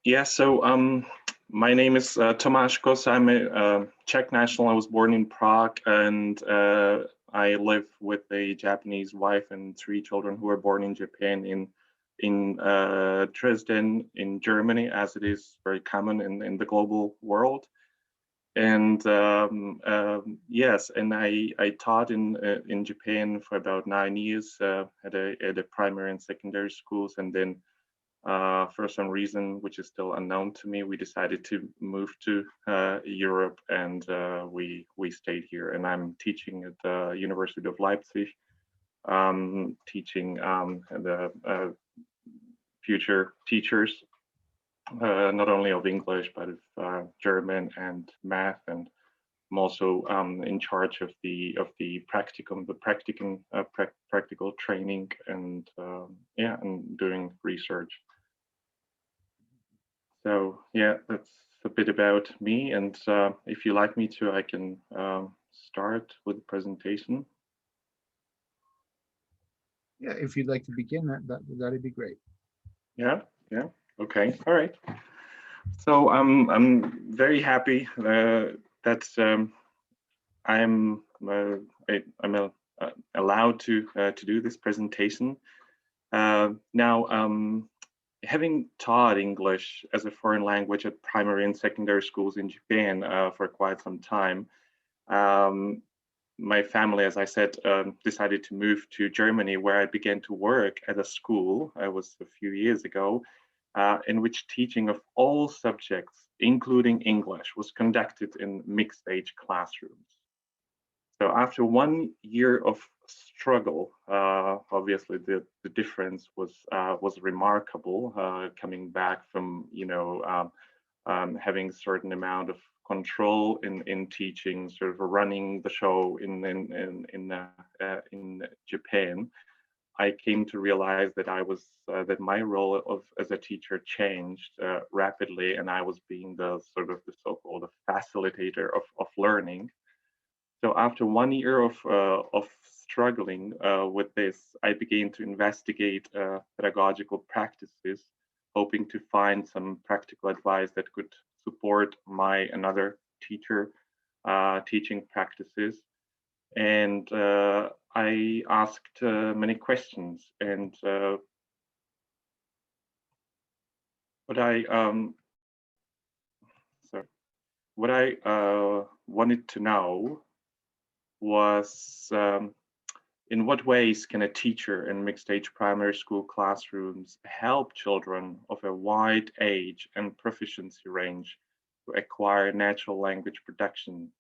Yeah, so my name is Tomas. I'm a Czech national. I was born in Prague, and I live with a Japanese wife and 3 children who were born in Japan in Dresden, in Germany, as it is very common in the global world. And yes, and I taught in Japan for about 9 years at a primary and secondary schools, and then for some reason, which is still unknown to me, we decided to move to Europe, and we stayed here. And I'm teaching at the University of Leipzig, teaching the future teachers, not only of English but of German and math, and I'm also in charge of the practicum, practical training, and yeah, and doing research. So yeah, that's a bit about me. And if you like me to, I can start with the presentation. Yeah, if you'd like to begin, that'd be great. Yeah, yeah. Okay, all right. So I'm very happy that I'm allowed to do this presentation. Now, having taught English as a foreign language at primary and secondary schools in Japan for quite some time, my family, as I said, decided to move to Germany, where I began to work at a school. I was a few years ago, in which teaching of all subjects, including English, was conducted in mixed age classrooms. So after 1 year of struggle, obviously the difference was remarkable. Coming back from having a certain amount of control in teaching, sort of running the show in Japan, I came to realize that that my role as a teacher changed rapidly, and I was being the sort of the so-called facilitator of learning. So after 1 year of struggling with this, I began to investigate pedagogical practices, hoping to find some practical advice that could support my and other teacher teaching practices. And I asked many questions. And what I sorry, what I wanted to know was in what ways can a teacher in mixed age primary school classrooms help children of a wide age and proficiency range to acquire natural language production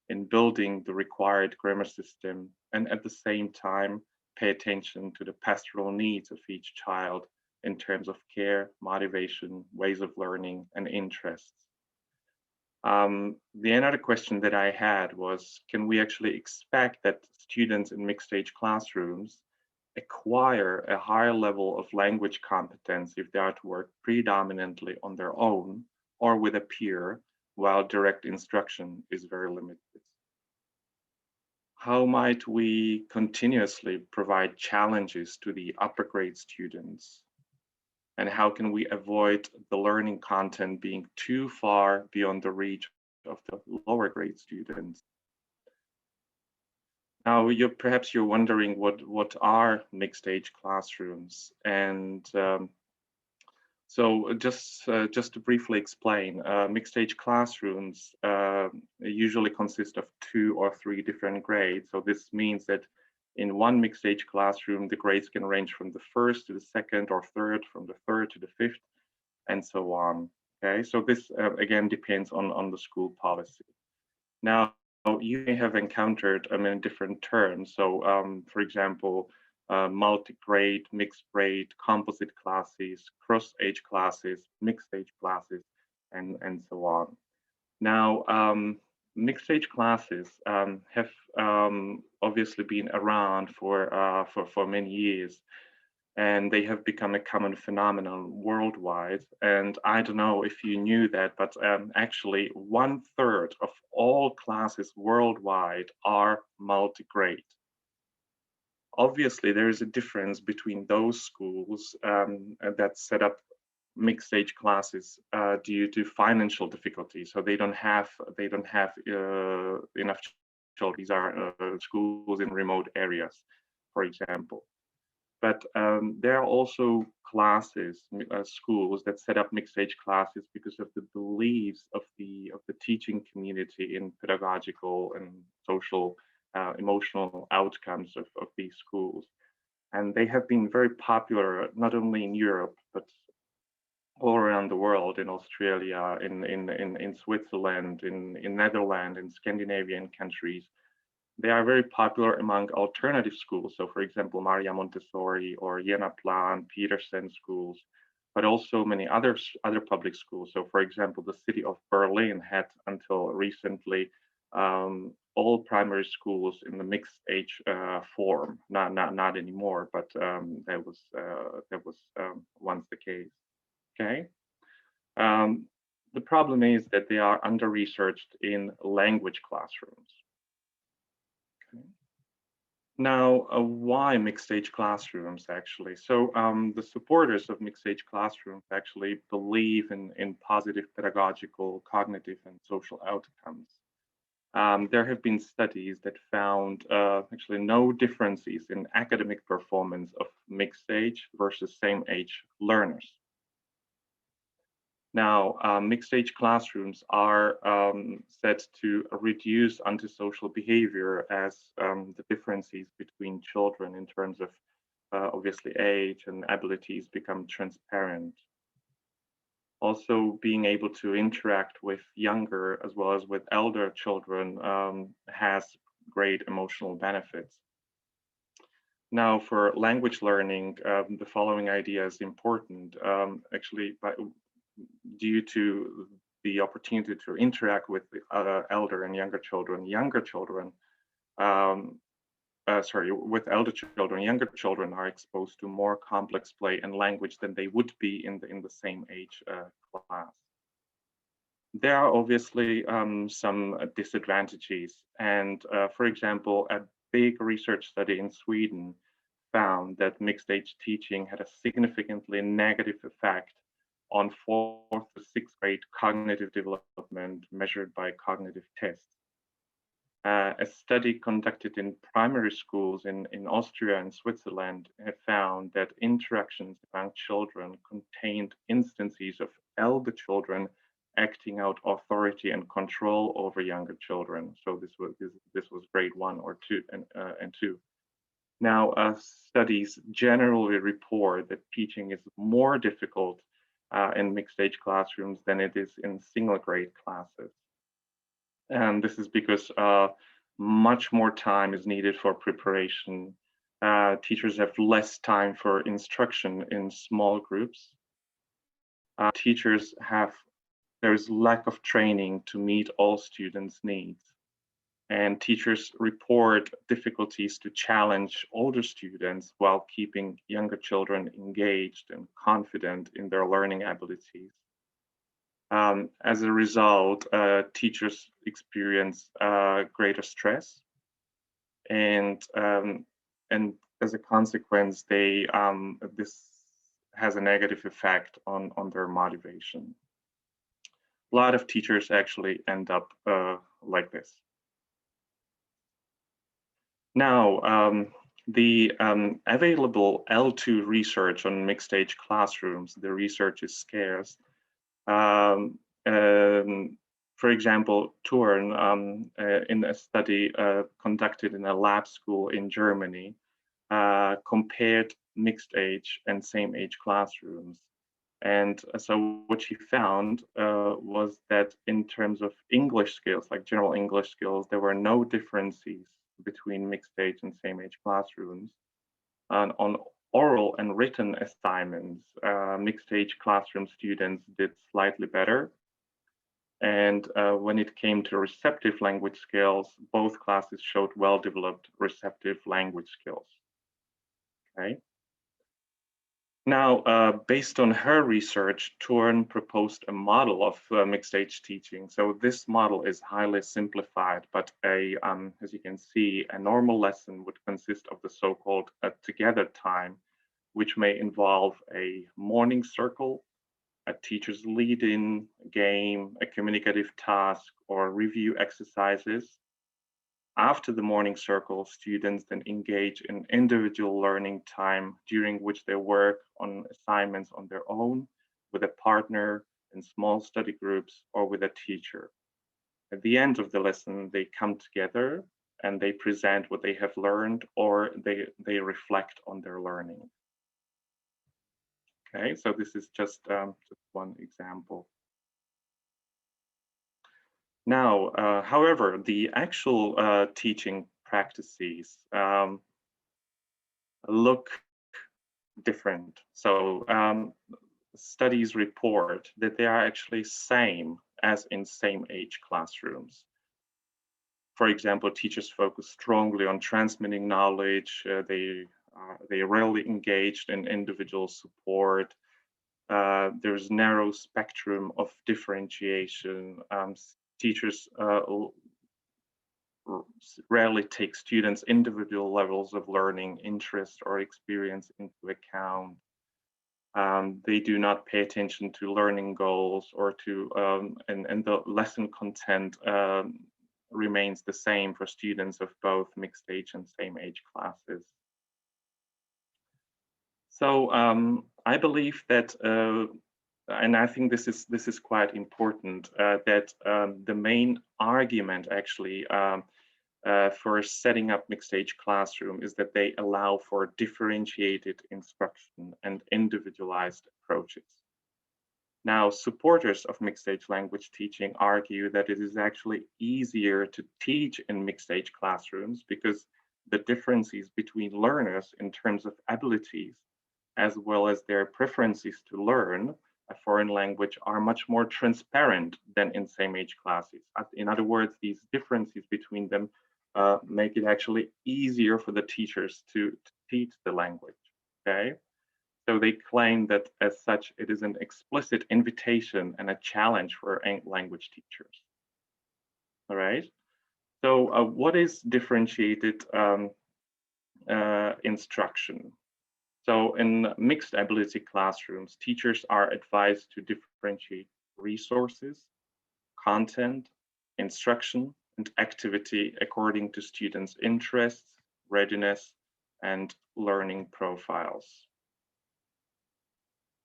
in building the required grammar system, and at the same time pay attention to the pastoral needs of each child in terms of care, motivation, ways of learning, and interests. The another question that I had was, can we actually expect that students in mixed age classrooms acquire a higher level of language competence if they are to work predominantly on their own or with a peer, while direct instruction is very limited? How might we continuously provide challenges to the upper grade students? And how can we avoid the learning content being too far beyond the reach of the lower grade students? Now, perhaps you're wondering what are mixed age classrooms, and so just to briefly explain, mixed age classrooms usually consist of 2 or 3 different grades. So this means that in one mixed age classroom, the grades can range from the first to the second or third, from the third to the fifth, and so on. Okay, so this again depends on the school policy. Now, you may have encountered different terms. So for example, multi-grade, mixed grade, composite classes, cross-age classes, mixed age classes, and so on. Now, mixed age classes have obviously been around for many years, and they have become a common phenomenon worldwide. And I don't know if you knew that, but actually 1/3 of all classes worldwide are multi-grade. Obviously, there is a difference between those schools that set up mixed age classes due to financial difficulties. So they don't have enough children. These are schools in remote areas, for example. But there are also classes, schools that set up mixed age classes because of the beliefs of the teaching community in pedagogical and social, emotional outcomes of these schools. And they have been very popular not only in Europe but all around the world, in Australia, in Switzerland, in Netherlands, in Scandinavian countries. They are very popular among alternative schools. So for example, Maria Montessori or Jena Plan, Petersen schools, but also many other public schools. So for example, the city of Berlin had until recently all primary schools in the mixed age form. Not anymore, but that was once the case. Okay. The problem is that they are under-researched in language classrooms. Okay. Now, why mixed-age classrooms, actually? So the supporters of mixed-age classrooms actually believe in positive pedagogical, cognitive, and social outcomes. There have been studies that found actually no differences in academic performance of mixed-age versus same-age learners. Now, mixed-age classrooms are said to reduce antisocial behavior as the differences between children in terms of obviously age and abilities become transparent. Also, being able to interact with younger as well as with elder children has great emotional benefits. Now, for language learning, the following idea is important. Actually, due to the opportunity to interact with the elder and younger children, with elder children, younger children are exposed to more complex play and language than they would be in the same age class. There are obviously some disadvantages, and for example, a big research study in Sweden found that mixed age teaching had a significantly negative effect on 4th to 6th grade cognitive development measured by cognitive tests. A study conducted in primary schools in Austria and Switzerland found that interactions among children contained instances of elder children acting out authority and control over younger children. So this was grade 1 or 2 and 2. Now, studies generally report that teaching is more difficult in mixed age classrooms than it is in single grade classes. And this is because much more time is needed for preparation. Teachers have less time for instruction in small groups. There's lack of training to meet all students' needs. And teachers report difficulties to challenge older students while keeping younger children engaged and confident in their learning abilities. As a result, teachers experience greater stress, and as a consequence, this has a negative effect on their motivation. A lot of teachers actually end up like this. Now, the available L2 research on mixed age classrooms, the research is scarce. For example, Thurn, in a study conducted in a lab school in Germany, compared mixed age and same age classrooms. And so what she found was that in terms of English skills, like general English skills, there were no differences between mixed age and same age classrooms. And on oral and written assignments, mixed age classroom students did slightly better. And when it came to receptive language skills, both classes showed well-developed receptive language skills. Okay. Now, based on her research, Thurn proposed a model of mixed age teaching. So this model is highly simplified, but as you can see, a normal lesson would consist of the so-called together time, which may involve a morning circle, a teacher's lead-in, game, a communicative task, or review exercises. After the morning circle, students then engage in individual learning time during which they work on assignments on their own, with a partner, in small study groups, or with a teacher. At the end of the lesson, they come together and they present what they have learned, or they reflect on their learning. Okay, so this is just one example. Now, however, the actual teaching practices look different. So studies report that they are actually same as in same age classrooms. For example, teachers focus strongly on transmitting knowledge. They rarely engaged in individual support. There's narrow spectrum of differentiation. Teachers rarely take students' individual levels of learning, interest, or experience into account. They do not pay attention to learning goals or to, and the lesson content remains the same for students of both mixed age and same age classes. So I believe that, and I think this is quite important, that the main argument actually for setting up mixed age classroom is that they allow for differentiated instruction and individualized approaches. Now, supporters of mixed age language teaching argue that it is actually easier to teach in mixed age classrooms because the differences between learners in terms of abilities, as well as their preferences to learn a foreign language, are much more transparent than in same age classes. In other words, these differences between them make it actually easier for the teachers to teach the language, okay? So they claim that as such, it is an explicit invitation and a challenge for language teachers, all right? So what is differentiated instruction? So in mixed ability classrooms, teachers are advised to differentiate resources, content, instruction, and activity according to students' interests, readiness, and learning profiles.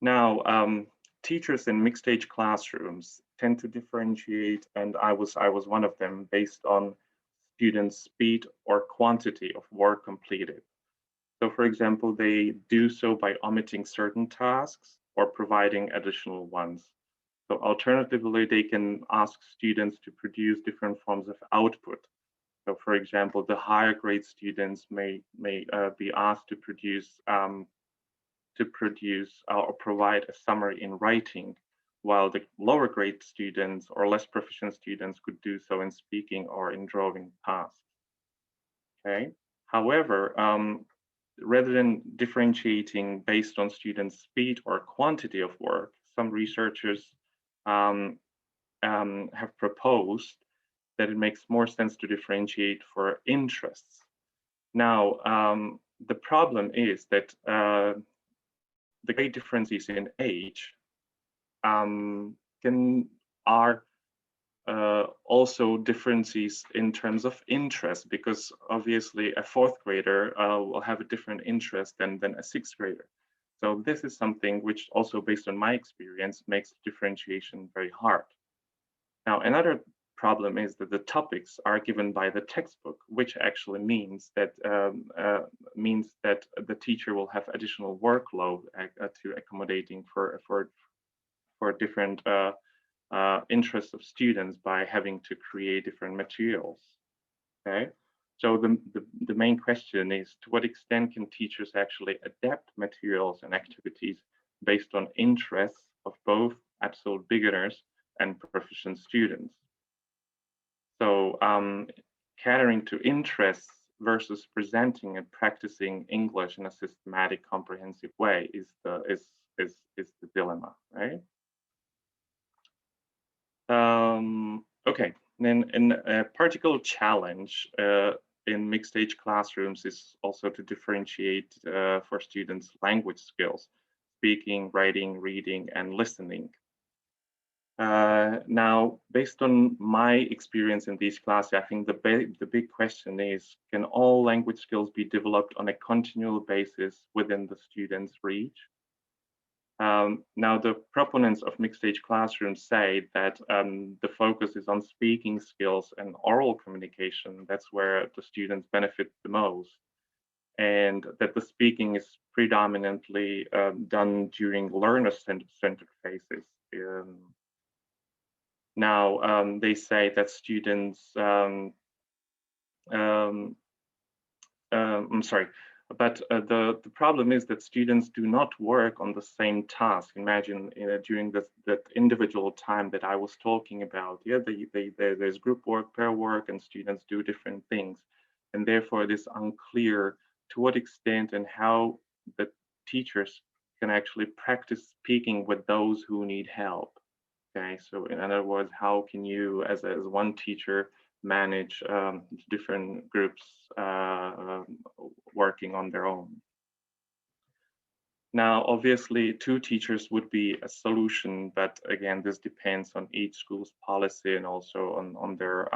Now, teachers in mixed age classrooms tend to differentiate, and I was one of them, based on students' speed or quantity of work completed. So for example, they do so by omitting certain tasks or providing additional ones. So alternatively, they can ask students to produce different forms of output. So for example, the higher grade students may be asked to produce or provide a summary in writing, while the lower grade students or less proficient students could do so in speaking or in drawing tasks. Okay. However, rather than differentiating based on students' speed or quantity of work, some researchers have proposed that it makes more sense to differentiate for interests. Now, the problem is that the great differences in age are also differences in terms of interest, because obviously a fourth grader will have a different interest than a sixth grader. So this is something which also, based on my experience, makes differentiation very hard. Now, another problem is that the topics are given by the textbook, which actually means that the teacher will have additional workload to accommodating for different interests of students by having to create different materials. Okay, so the main question is, to what extent can teachers actually adapt materials and activities based on interests of both absolute beginners and proficient students? So catering to interests versus presenting and practicing English in a systematic, comprehensive way is the dilemma, right? Okay, then a particular challenge in mixed age classrooms is also to differentiate for students' language skills. speaking, writing, reading, and listening. Now, based on my experience in these classes, I think the big question is, can all language skills be developed on a continual basis within the student's reach? Now, the proponents of mixed-age classrooms say that the focus is on speaking skills and oral communication. That's where the students benefit the most, and that the speaking is predominantly done during learner-centered phases. Now, they say that students, I'm sorry, but the problem is that students do not work on the same task. Imagine during that individual time that I was talking about, yeah, there's group work, pair work, and students do different things. And therefore it is unclear to what extent and how the teachers can actually practice speaking with those who need help. Okay, so in other words, how can you, as one teacher, manage different groups working on their own? Now, obviously, two teachers would be a solution, but again, this depends on each school's policy and also on their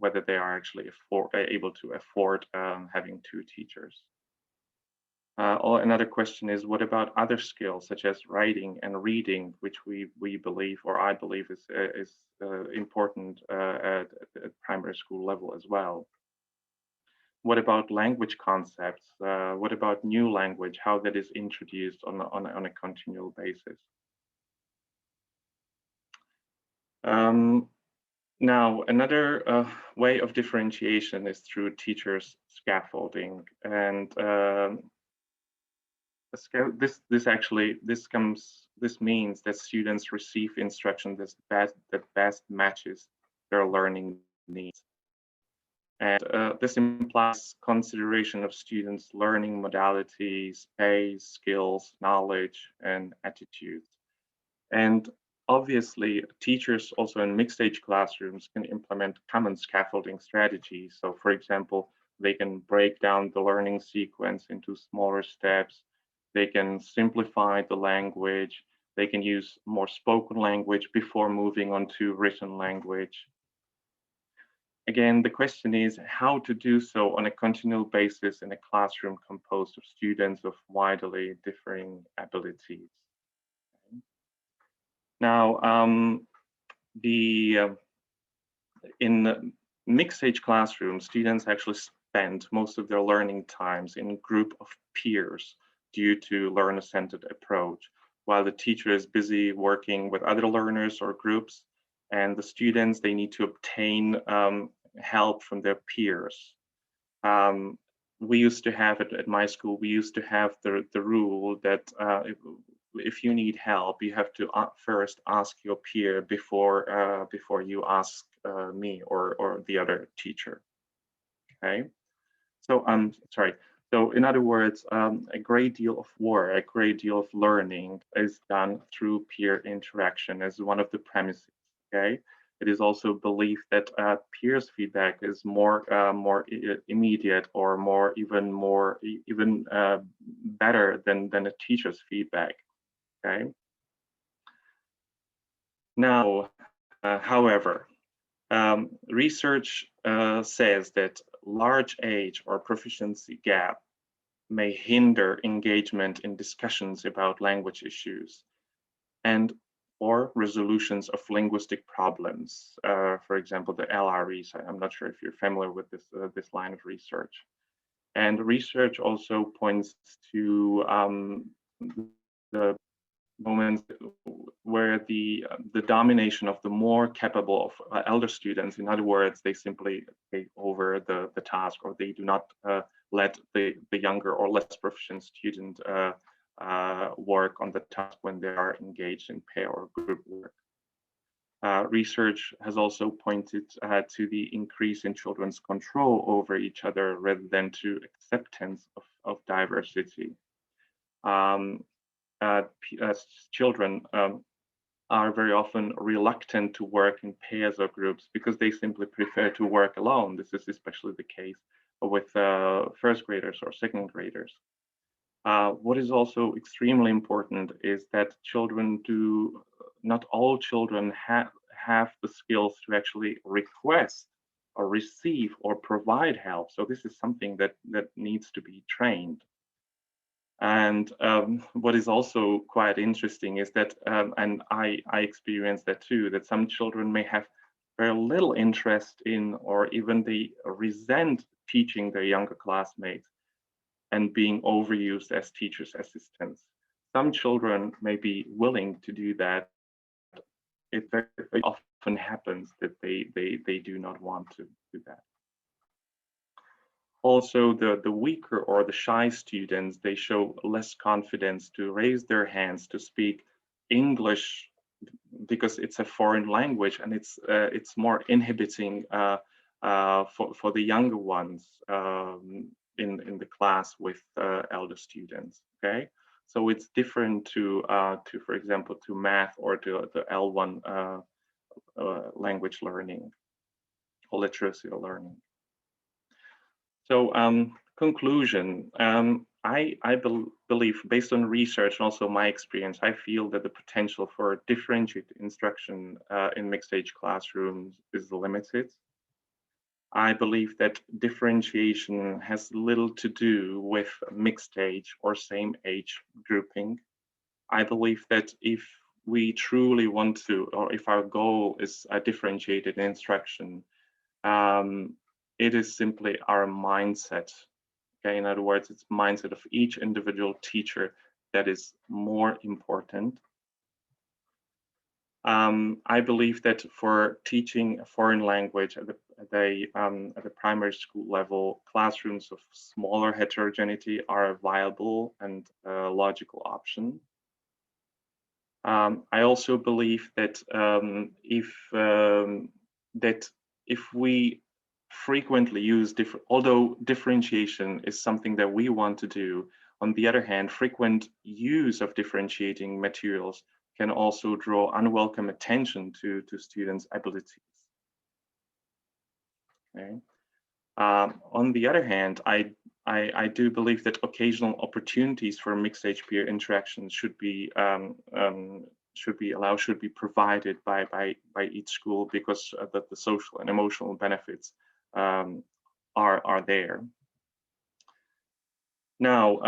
whether they are actually able to afford having two teachers. Or another question is, what about other skills such as writing and reading, which we believe, or I believe, is important at primary school level as well. What about language concepts? What about new language? How that is introduced on a continual basis? Now, another way of differentiation is through teachers' scaffolding, and this means that students receive instruction that best matches their learning needs. And this implies consideration of students' learning modalities, pace, skills, knowledge, and attitudes. And obviously, teachers also in mixed-age classrooms can implement common scaffolding strategies. So for example, they can break down the learning sequence into smaller steps. They can simplify the language. They can use more spoken language before moving on to written language. Again, the question is how to do so on a continual basis in a classroom composed of students of widely differing abilities. Now, in mixed-age classrooms, students actually spend most of their learning times in a group of peers due to learner-centered approach, while the teacher is busy working with other learners or groups, and the students, they need to obtain help from their peers. We used to have it at my school, we used to have the rule that if you need help, you have to first ask your peer before you ask me or the other teacher. Okay, so sorry. So in other words, a great deal of work, a great deal of learning is done through peer interaction as one of the premises. Okay, it is also believed that peers' feedback is more immediate or even better than a teacher's feedback. Okay. Now, however, research says that large age or proficiency gap may hinder engagement in discussions about language issues and or resolutions of linguistic problems. For example, the LREs. I'm not sure if you're familiar with this line of research. And research also points to the moments where the domination of the more capable of elder students, in other words, they simply take over the task, or they do not let the younger or less proficient student work on the task when they are engaged in pair or group work. Research has also pointed to the increase in children's control over each other rather than to acceptance of diversity. Children are very often reluctant to work in pairs or groups because they simply prefer to work alone. This is especially the case with first graders or second graders. What is also extremely important is that not all children have the skills to actually request or receive or provide help. So this is something that needs to be trained. And what is also quite interesting is that, and I experienced that too, that some children may have very little interest in, or even they resent teaching their younger classmates and being overused as teachers' assistants. Some children may be willing to do that. It very often happens that they do not want to do that. Also, the weaker or the shy students, they show less confidence to raise their hands to speak English because it's a foreign language, and it's more inhibiting for the younger ones in the class with elder students. Okay, so it's different to for example, to math or to the L1 language learning or literacy learning. So conclusion, I believe, based on research and also my experience, I feel that the potential for differentiated instruction in mixed age classrooms is limited. I believe that differentiation has little to do with mixed age or same age grouping. I believe that if we truly want to, or if our goal is a differentiated instruction, it is simply our mindset. Okay, in other words, it's mindset of each individual teacher that is more important. I believe that for teaching a foreign language at the primary school level, classrooms of smaller heterogeneity are a viable and logical option. I also believe that if we frequently use although differentiation is something that we want to do, on the other hand, frequent use of differentiating materials can also draw unwelcome attention to students' abilities. Okay. On the other hand, I do believe that occasional opportunities for mixed age peer interactions should be provided by each school, because the social and emotional benefits are there. Now,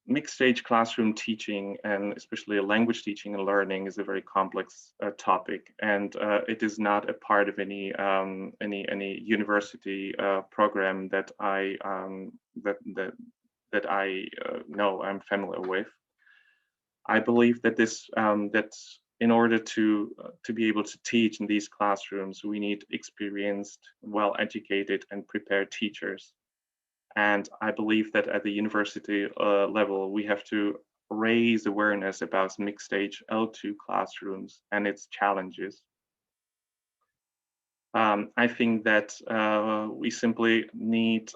mixed age classroom teaching, and especially language teaching and learning, is a very complex topic, and it is not a part of any university program that I know I'm familiar with. I believe that that's in order to be able to teach in these classrooms, we need experienced, well-educated, and prepared teachers. And I believe that at the university level, we have to raise awareness about mixed age L2 classrooms and its challenges. I think that we simply need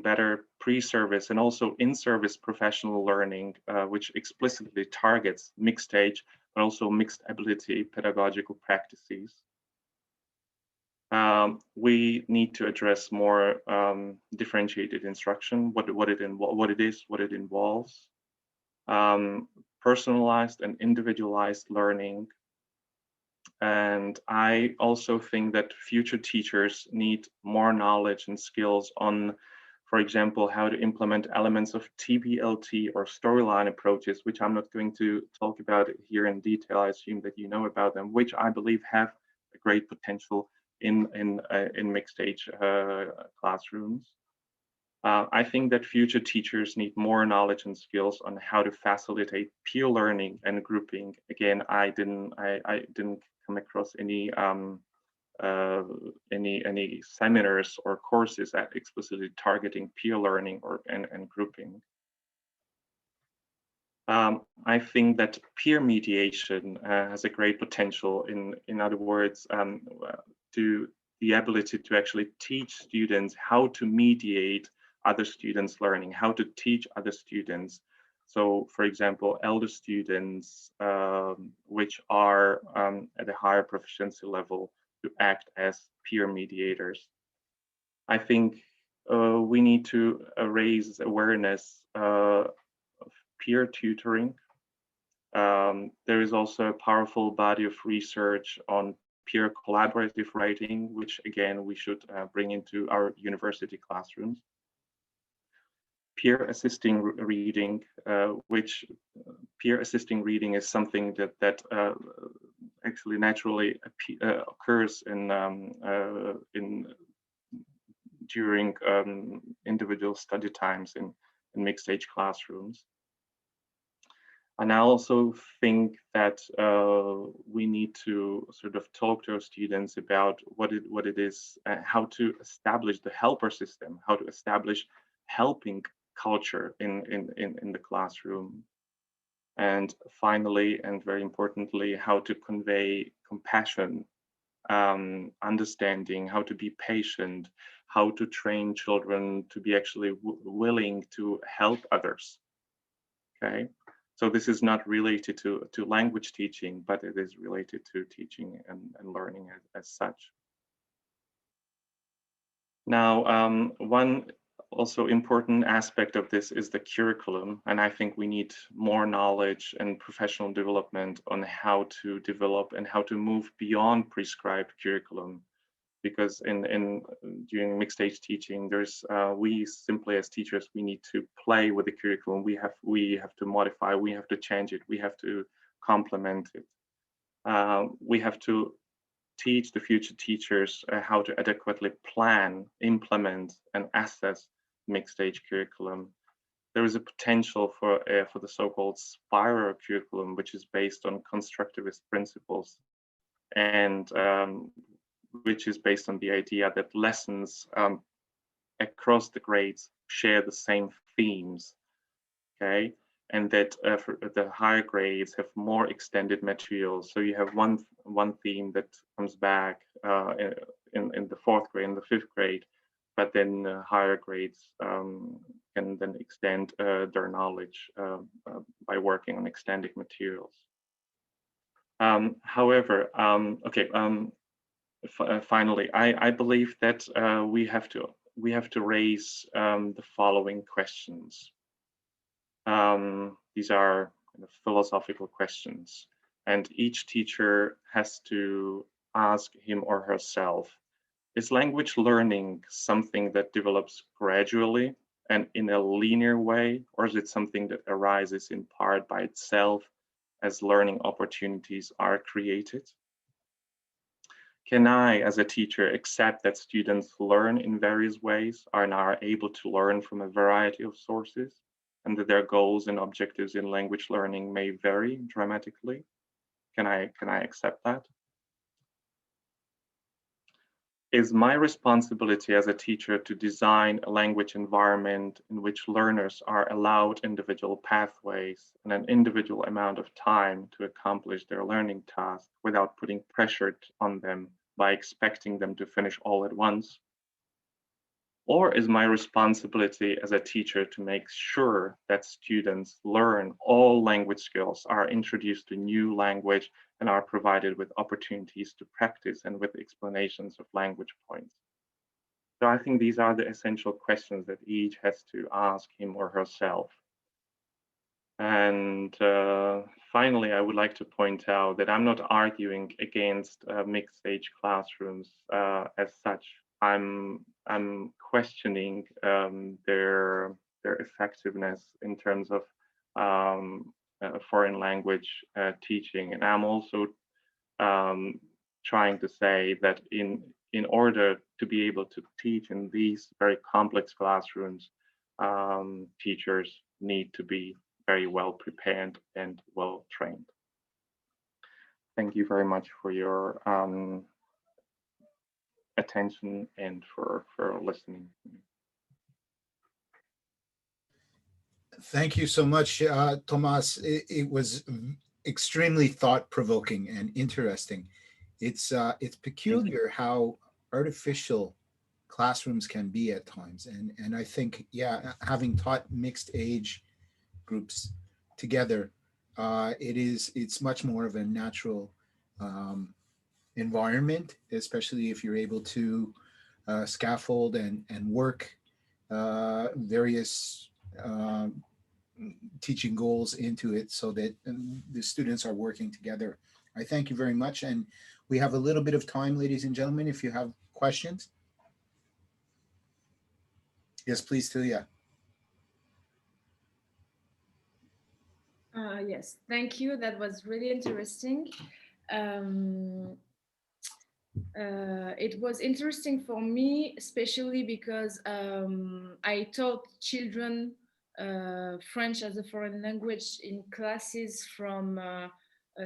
better pre-service and also in-service professional learning, which explicitly targets mixed age, but also mixed ability pedagogical practices. We need to address more differentiated instruction, what it involves, personalized and individualized learning. And I also think that future teachers need more knowledge and skills on, for example, how to implement elements of TBLT or storyline approaches, which I'm not going to talk about here in detail. I assume that you know about them, which I believe have a great potential in mixed age classrooms. I think that future teachers need more knowledge and skills on how to facilitate peer learning and grouping. Again, I didn't come across any seminars or courses that explicitly targeting peer learning and grouping. I think that peer mediation has a great potential. In other words, to the ability to actually teach students how to mediate other students' learning, how to teach other students. So, for example, elder students, which are at a higher proficiency level, to act as peer mediators. I think we need to raise awareness of peer tutoring. There is also a powerful body of research on peer collaborative writing, which again, we should bring into our university classrooms. Peer assisting reading, which peer assisting reading is something that actually naturally occurs in during individual study times in mixed age classrooms. And I also think that we need to sort of talk to our students about what it is, how to establish the helper system, how to establish helping culture in the classroom. And finally, and very importantly, how to convey compassion, understanding, how to be patient, how to train children to be actually willing to help others. Okay. So this is not related to language teaching, but it is related to teaching and learning as such. Now, one also important aspect of this is the curriculum. And I think we need more knowledge and professional development on how to develop and how to move beyond prescribed curriculum. Because during mixed age teaching, there's we simply as teachers, we need to play with the curriculum. We have to modify, we have to change it, we have to complement it. We have to teach the future teachers how to adequately plan, implement, and assess mixed age curriculum. There is a potential for the so-called spiral curriculum, which is based on constructivist principles, and which is based on the idea that lessons across the grades share the same themes, okay? And that for the higher grades have more extended materials. So you have one theme that comes back in the fourth grade, in the fifth grade, but then higher grades can then extend their knowledge by working on extended materials. However, finally, I believe that we have to raise the following questions. These are kind of philosophical questions, and each teacher has to ask him or herself: is language learning something that develops gradually and in a linear way, or is it something that arises in part by itself as learning opportunities are created? Can I, as a teacher, accept that students learn in various ways and are able to learn from a variety of sources, and that their goals and objectives in language learning may vary dramatically? Can I accept that? Is my responsibility as a teacher to design a language environment in which learners are allowed individual pathways and an individual amount of time to accomplish their learning task without putting pressure on them by expecting them to finish all at once? Or is my responsibility as a teacher to make sure that students learn all language skills, are introduced to new language, and are provided with opportunities to practice and with explanations of language points? So I think these are the essential questions that each has to ask him or herself. And finally, I would like to point out that I'm not arguing against mixed age classrooms as such. I'm questioning their effectiveness in terms of foreign language teaching, and I'm also trying to say that in order to be able to teach in these very complex classrooms, teachers need to be very well prepared and well trained. Thank you very much for your attention and for listening. Thank you so much, Tomas. It was extremely thought-provoking and interesting. It's peculiar how artificial classrooms can be at times, and I think, yeah, having taught mixed age groups together, it's much more of a natural environment, especially if you're able to scaffold and work various teaching goals into it so that the students are working together. I thank you very much. And we have a little bit of time, ladies and gentlemen, if you have questions. Yes, please, Tulia. Yes, thank you. That was really interesting. Um, it was interesting for me, especially because I taught children French as a foreign language in classes from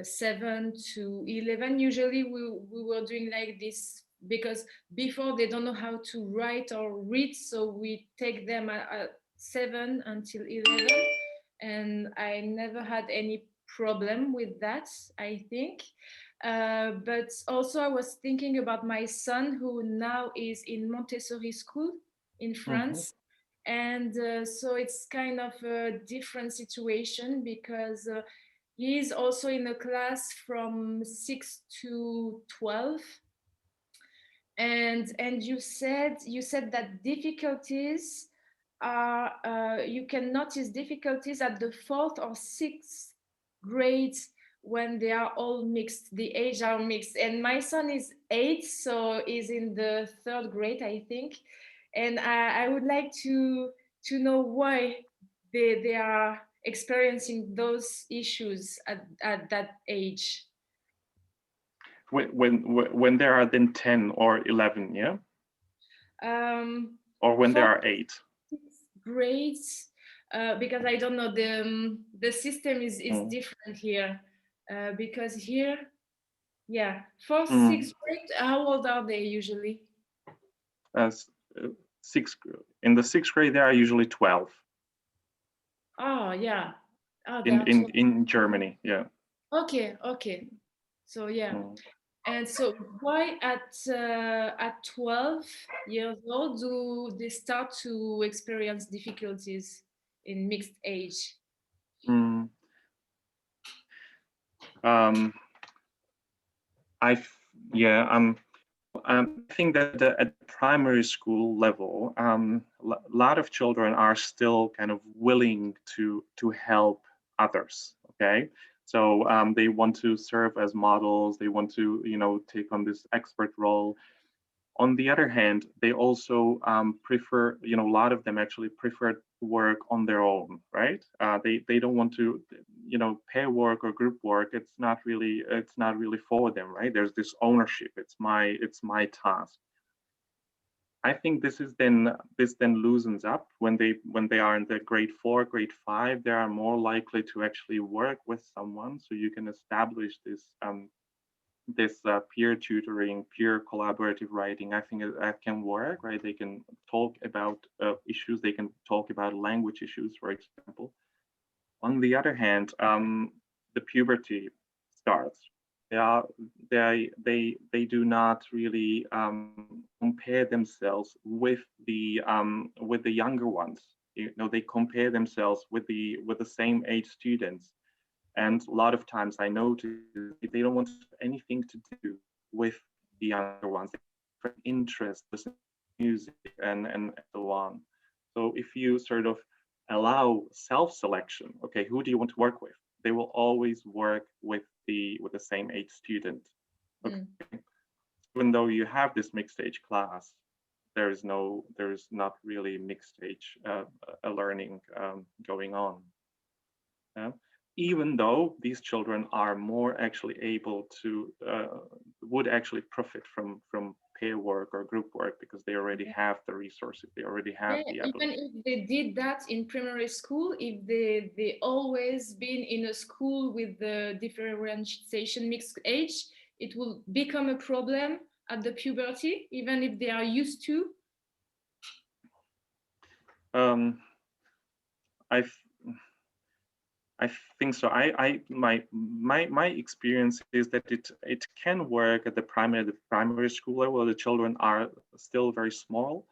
7 to 11. Usually we were doing like this because before they don't know how to write or read, so we take them at 7 until 11. And I never had any problem with that, I think. But also, I was thinking about my son who now is in Montessori school in Mhm. France. And so it's kind of a different situation because he is also in a class from 6 to 12. And you said that difficulties are you can notice difficulties at the fourth or sixth grades when they are all mixed, the age are mixed. And my son is 8, so is in the third grade, I think. And I would like to know why they are experiencing those issues at that age. When there are then 10 or 11, yeah, um or when there for are 8. grades, because I don't know, the system is Mm. different here, because here, yeah, for Mm. sixth grade, how old are they usually? As in the sixth grade, there are usually 12 Oh yeah, oh they in are 12. Germany. Yeah. Okay, okay, so yeah. Mm. And so why at 12 years old do they start to experience difficulties in mixed age? Mm. Um, I yeah. I think that at the primary school level, a lot of children are still kind of willing to help others. Okay, so they want to serve as models. They want to, take on this expert role. On the other hand, they also prefer, a lot of them actually prefer to work on their own, right? They don't want to, pair work or group work. It's not really for them, right? There's this ownership. It's my task. I think this then loosens up when they are in the grade 4, grade 5. They are more likely to actually work with someone, so you can establish this peer tutoring, peer collaborative writing. I think that can work, right? They can talk about issues. They can talk about language issues, for example. On the other hand, the puberty starts. They are they do not really compare themselves with the younger ones. They compare themselves with the same age students, and a lot of times I notice they don't want to have anything to do with the younger ones. They have different interests, listen to music, and so on. So if you sort of allow self-selection, okay, who do you want to work with? They will always work with the same age student. Okay. Mm. Even though you have this mixed age class, there is not really mixed age learning going on. Yeah? Even though these children are more actually able to would actually profit from pair work or group work because they already have the resources, they already have Yeah, the even ability. if they did that in primary school, if they always been in a school with the differentiation mixed age, it will become a problem at the puberty, even if they are used to. um, I I think so. My experience is that it can work at the primary school level. The children are still very small,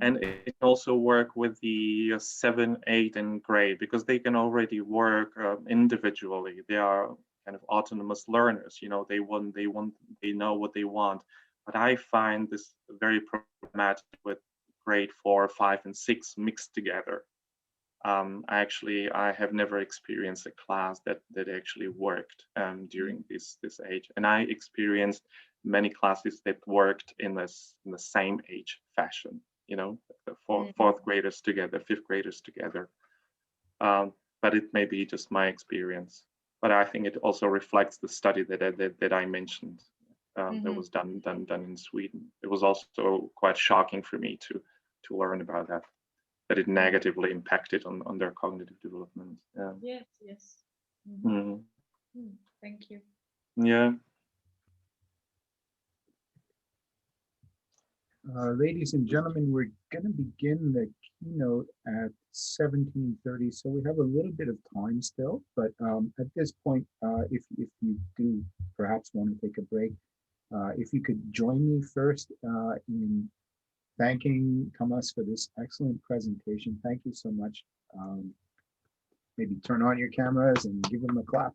and it can also work with the 7, 8, and grade because they can already work individually. They are kind of autonomous learners. They know what they want. But I find this very problematic with grade 4, 5, and 6 mixed together. I have never experienced a class that actually worked during this age, and I experienced many classes that worked in the same age fashion. You know, the fourth graders together, fifth graders together. But it may be just my experience. But I think it also reflects the study that I mentioned that was done in Sweden. It was also quite shocking for me to learn about that it negatively impacted on their cognitive development. Yeah. Yes. Thank you. Yeah. Ladies and gentlemen, we're going to begin the keynote at 17:30, so we have a little bit of time still. But at this point, if you do perhaps want to take a break, if you could join me first in thanking Tomas for this excellent presentation. Thank you so much. Maybe turn on your cameras and give them a clap.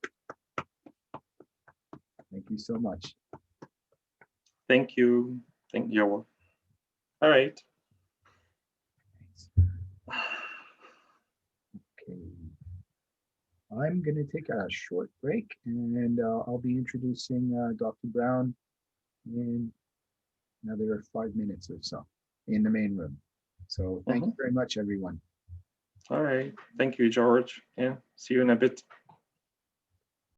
Thank you so much. Thank you. Thank you. All right. Okay. I'm going to take a short break, and I'll be introducing Dr. Brown in another 5 minutes or so in the main room. So thank you very much, everyone. All right. Thank you, George. Yeah. See you in a bit.